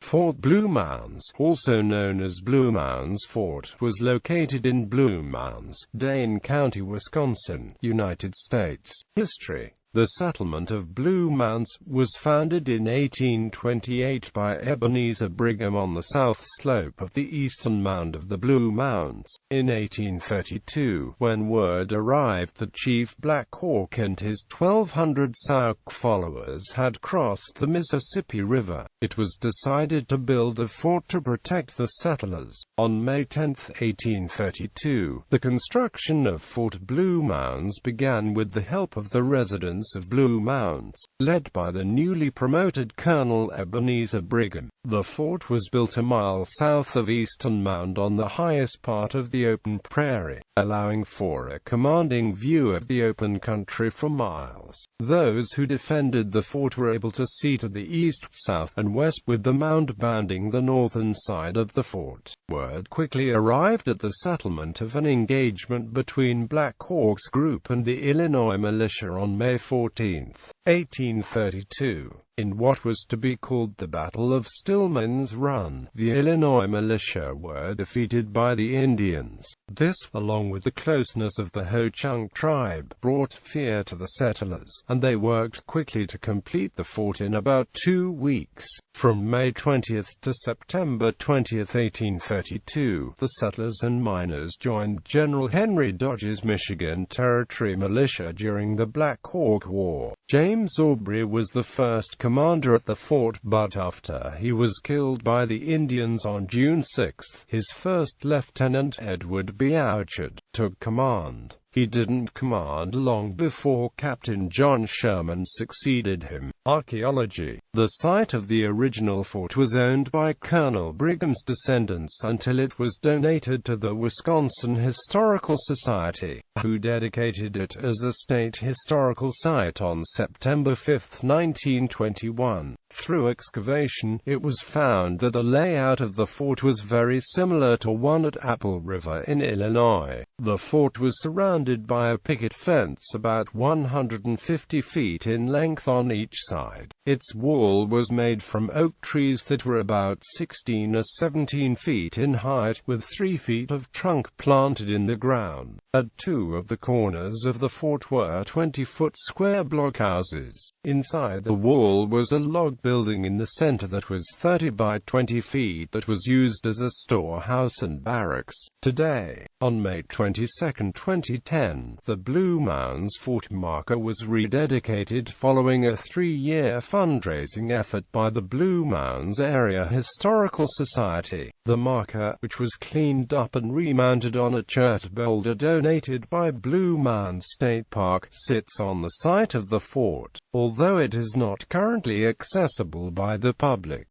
Fort Blue Mounds, also known as Blue Mounds Fort, was located in Blue Mounds, Dane County, Wisconsin, United States. History. The settlement of Blue Mounds was founded in 1828 by Ebenezer Brigham on the south slope of the eastern mound of the Blue Mounds. In 1832, when word arrived that Chief Black Hawk and his 1,200 Sauk followers had crossed the Mississippi River, it was decided to build a fort to protect the settlers. On May 10, 1832, the construction of Fort Blue Mounds began with the help of the residents of Blue Mounds, led by the newly promoted Colonel Ebenezer Brigham. The fort was built a mile south of Eastern Mound on the highest part of the open prairie, allowing for a commanding view of the open country for miles. Those who defended the fort were able to see to the east, south, and west, with the mound bounding the northern side of the fort. Word quickly arrived at the settlement of an engagement between Black Hawk's group and the Illinois militia on May 14, 1832. In what was to be called the Battle of Stillman's Run, the Illinois militia were defeated by the Indians. This, along with the closeness of the Ho-Chunk tribe, brought fear to the settlers, and they worked quickly to complete the fort in about 2 weeks. From May 20 to September 20, 1832, the settlers and miners joined General Henry Dodge's Michigan Territory militia during the Black Hawk War. James Aubrey was the first commander at the fort, but after he was killed by the Indians on June 6, his first lieutenant, Edward B. Orchard, took command. He didn't command long before Captain John Sherman succeeded him. Archaeology. The site of the original fort was owned by Colonel Brigham's descendants until it was donated to the Wisconsin Historical Society, who dedicated it as a state historical site on September 5, 1921. Through excavation, it was found that the layout of the fort was very similar to one at Apple River in Illinois. The fort was surrounded by a picket fence about 150 feet in length on each side. Its wall was made from oak trees that were about 16 or 17 feet in height, with 3 feet of trunk planted in the ground. At 2 of the corners of the fort were 20-foot square blockhouses. Inside the wall was a log building in the center that was 30 by 20 feet that was used as a storehouse and barracks. Today, on May 22, 2010, the Blue Mounds Fort marker was rededicated following a 3-year fundraising effort by the Blue Mounds Area Historical Society. The marker, which was cleaned up and remounted on a chert boulder donated by Blue Mounds State Park, sits on the site of the fort, although it is not currently accessible by the public.